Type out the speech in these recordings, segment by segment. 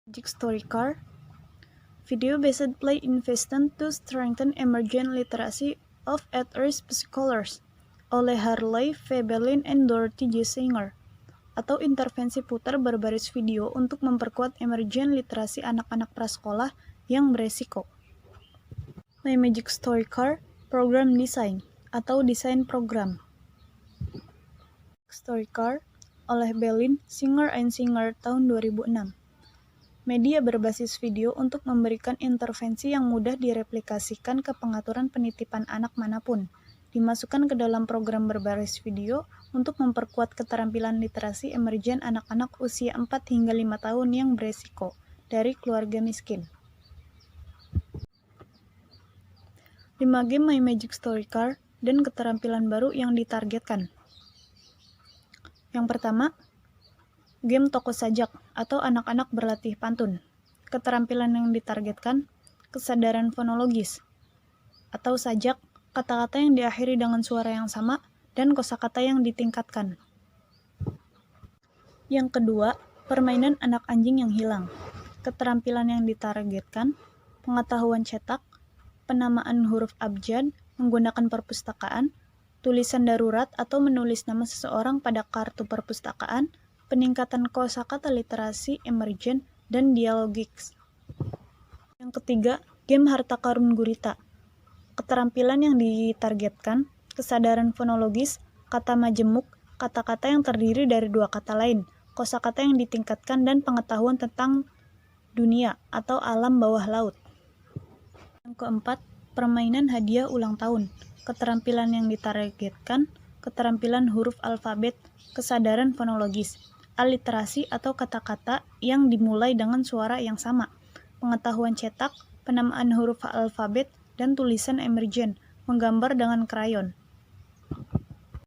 Magic Story Car, video-based play invested to strengthen emergent literacy of at-risk scholars oleh Harley Febelin and Dorothy J. Singer, atau intervensi putar berbaris video untuk memperkuat emergent literasi anak-anak prasekolah yang beresiko. My Magic Story Car, program desain atau desain program. Story Car oleh Belin, Singer and Singer tahun 2006. Media berbasis video untuk memberikan intervensi yang mudah direplikasikan ke pengaturan penitipan anak manapun, dimasukkan ke dalam program berbasis video untuk memperkuat keterampilan literasi emergen anak-anak usia 4 hingga 5 tahun yang beresiko dari keluarga miskin. 5 game My Magic Story Car dan keterampilan baru yang ditargetkan. Yang pertama, game toko sajak atau anak-anak berlatih pantun. Keterampilan yang ditargetkan, kesadaran fonologis atau sajak, kata-kata yang diakhiri dengan suara yang sama, dan kosakata yang ditingkatkan. Yang kedua, permainan anak anjing yang hilang. Keterampilan yang ditargetkan, pengetahuan cetak, penamaan huruf abjad menggunakan perpustakaan, tulisan darurat atau menulis nama seseorang pada kartu perpustakaan, peningkatan kosakata literasi emergen, dan dialogics. Yang ketiga, game harta karun gurita. Keterampilan yang ditargetkan, kesadaran fonologis, kata majemuk, kata-kata yang terdiri dari dua kata lain, kosakata yang ditingkatkan, dan pengetahuan tentang dunia atau alam bawah laut. Yang keempat, permainan hadiah ulang tahun. Keterampilan yang ditargetkan, keterampilan huruf alfabet, kesadaran fonologis, aliterasi atau kata-kata yang dimulai dengan suara yang sama, pengetahuan cetak, penamaan huruf alfabet, dan tulisan emergen, menggambar dengan krayon.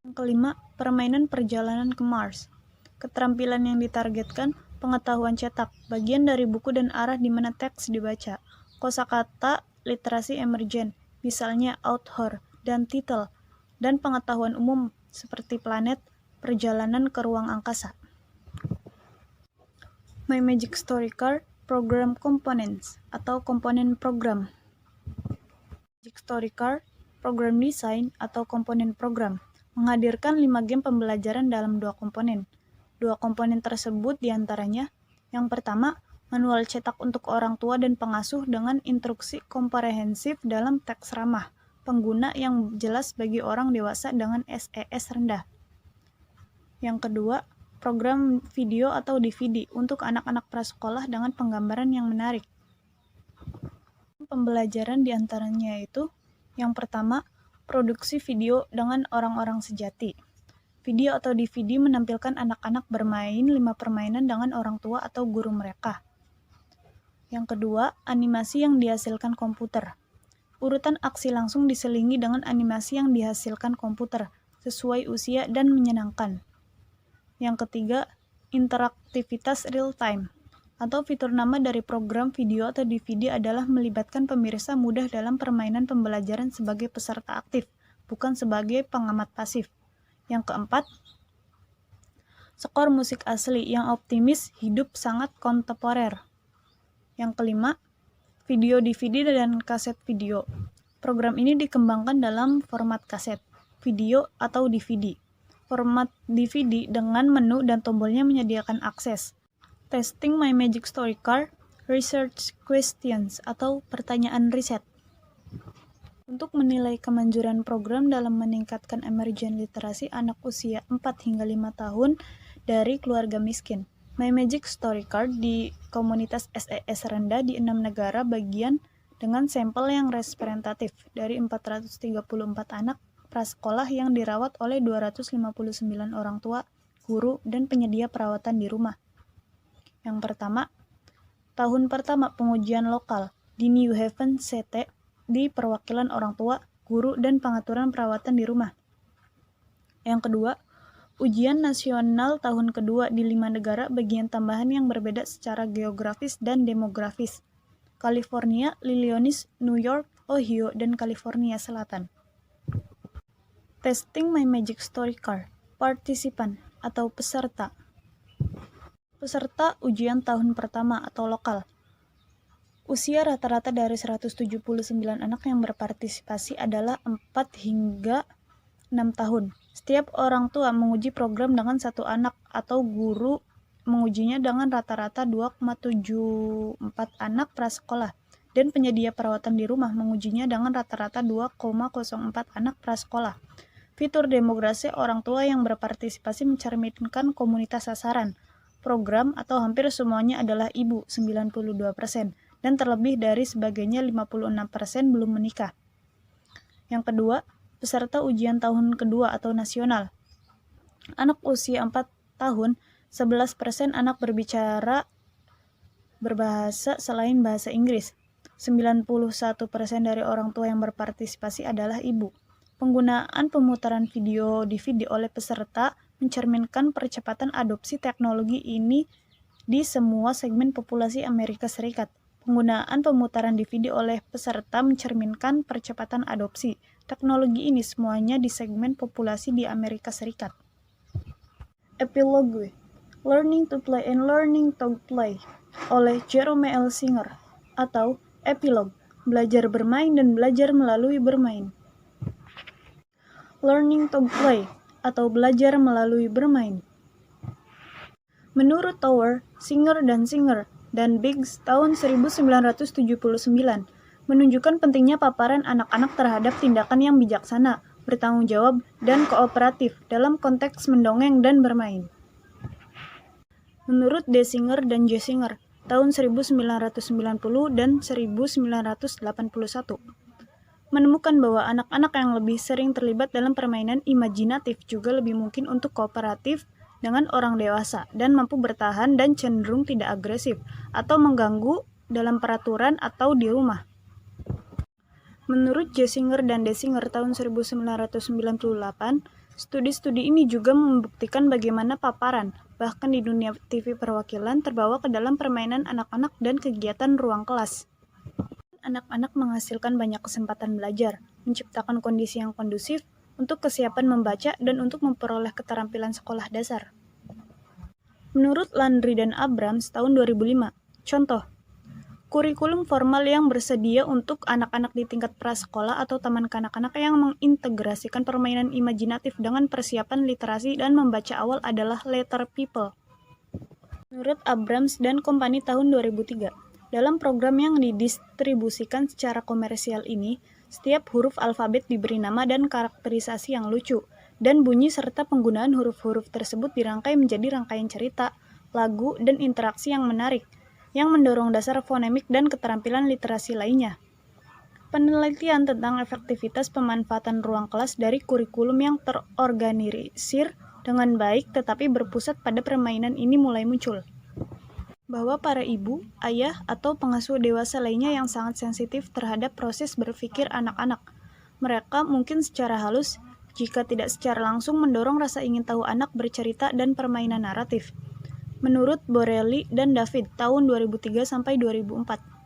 Yang kelima, permainan perjalanan ke Mars. Keterampilan yang ditargetkan, pengetahuan cetak, bagian dari buku dan arah di mana teks dibaca, kosakata literasi emergen, misalnya author dan title, dan pengetahuan umum seperti planet, perjalanan ke ruang angkasa. My Magic Story Car, program components atau komponen program. Magic Story Car, program desain atau komponen program, menghadirkan 5 game pembelajaran dalam 2 komponen. 2 komponen tersebut diantaranya, yang pertama, manual cetak untuk orang tua dan pengasuh dengan instruksi komprehensif dalam teks ramah, pengguna yang jelas bagi orang dewasa dengan SES rendah. Yang kedua, program video atau DVD untuk anak-anak prasekolah dengan penggambaran yang menarik. Pembelajaran diantaranya yaitu, yang pertama, produksi video dengan orang-orang sejati. Video atau DVD menampilkan anak-anak bermain 5 permainan dengan orang tua atau guru mereka. Yang kedua, animasi yang dihasilkan komputer. Urutan aksi langsung diselingi dengan animasi yang dihasilkan komputer, sesuai usia dan menyenangkan. Yang ketiga, interaktivitas real-time, atau fitur nama dari program video atau DVD adalah melibatkan pemirsa mudah dalam permainan pembelajaran sebagai peserta aktif, bukan sebagai pengamat pasif. Yang keempat, skor musik asli yang optimis, hidup sangat kontemporer. Yang kelima, video DVD dan kaset video. Program ini dikembangkan dalam format kaset, video, atau DVD. Format DVD dengan menu dan tombolnya menyediakan akses. Testing My Magic Story Car, Research Questions atau pertanyaan riset. Untuk menilai kemanjuran program dalam meningkatkan emergen literasi anak usia 4 hingga 5 tahun dari keluarga miskin. My Magic Story Card di komunitas SES rendah di 6 negara bagian dengan sampel yang representatif dari 434 anak prasekolah yang dirawat oleh 259 orang tua, guru, dan penyedia perawatan di rumah. Yang pertama, tahun pertama pengujian lokal di New Haven, CT, di perwakilan orang tua, guru, dan pengaturan perawatan di rumah. Yang kedua, ujian nasional tahun kedua di 5 negara bagian tambahan yang berbeda secara geografis dan demografis. California, Illinois, New York, Ohio, dan California Selatan. Testing My Magic Story Car, partisipan atau peserta. Peserta ujian tahun pertama atau lokal. Usia rata-rata dari 179 anak yang berpartisipasi adalah 4 hingga 6 tahun. Setiap orang tua menguji program dengan satu anak atau guru mengujinya dengan rata-rata 2,74 anak prasekolah dan penyedia perawatan di rumah mengujinya dengan rata-rata 2,04 anak prasekolah. Fitur demografi orang tua yang berpartisipasi mencerminkan komunitas sasaran. Program atau hampir semuanya adalah ibu 92%. Dan terlebih dari sebagainya 56% belum menikah. Yang kedua, peserta ujian tahun kedua atau nasional. Anak usia 4 tahun, 11% anak berbahasa selain bahasa Inggris. 91% dari orang tua yang berpartisipasi adalah ibu. Penggunaan pemutaran video DVD oleh peserta mencerminkan percepatan adopsi teknologi ini di semua segmen populasi Amerika Serikat. Penggunaan pemutaran DVD oleh peserta mencerminkan percepatan adopsi. Teknologi ini semuanya di segmen populasi di Amerika Serikat. Epilogue, Learning to Play and Learning to Play oleh Jerome L. Singer, atau Epilog, Belajar Bermain dan Belajar Melalui Bermain. Learning to Play, atau Belajar Melalui Bermain. Menurut Tower, Singer dan Biggs tahun 1979 menunjukkan pentingnya paparan anak-anak terhadap tindakan yang bijaksana, bertanggung jawab, dan kooperatif dalam konteks mendongeng dan bermain. Menurut D. Singer dan J. Singer tahun 1990 dan 1981 menemukan bahwa anak-anak yang lebih sering terlibat dalam permainan imajinatif juga lebih mungkin untuk kooperatif dengan orang dewasa dan mampu bertahan dan cenderung tidak agresif atau mengganggu dalam peraturan atau di rumah. Menurut J. Singer dan D. Singer tahun 1998, studi-studi ini juga membuktikan bagaimana paparan, bahkan di dunia TV perwakilan, terbawa ke dalam permainan anak-anak dan kegiatan ruang kelas. Anak-anak menghasilkan banyak kesempatan belajar, menciptakan kondisi yang kondusif untuk kesiapan membaca dan untuk memperoleh keterampilan sekolah dasar. Menurut Landry dan Abrams tahun 2005, contoh, kurikulum formal yang bersedia untuk anak-anak di tingkat prasekolah atau taman kanak-kanak yang mengintegrasikan permainan imajinatif dengan persiapan literasi dan membaca awal adalah Letter People. Menurut Abrams dan Company tahun 2003, dalam program yang didistribusikan secara komersial ini, setiap huruf alfabet diberi nama dan karakterisasi yang lucu, dan bunyi serta penggunaan huruf-huruf tersebut dirangkai menjadi rangkaian cerita, lagu, dan interaksi yang menarik, yang mendorong dasar fonemik dan keterampilan literasi lainnya. Penelitian tentang efektivitas pemanfaatan ruang kelas dari kurikulum yang terorganisir dengan baik tetapi berpusat pada permainan ini mulai muncul. Bahwa para ibu, ayah, atau pengasuh dewasa lainnya yang sangat sensitif terhadap proses berpikir anak-anak. Mereka mungkin secara halus, jika tidak secara langsung mendorong rasa ingin tahu anak bercerita dan permainan naratif. Menurut Borelli dan David tahun 2003-2004.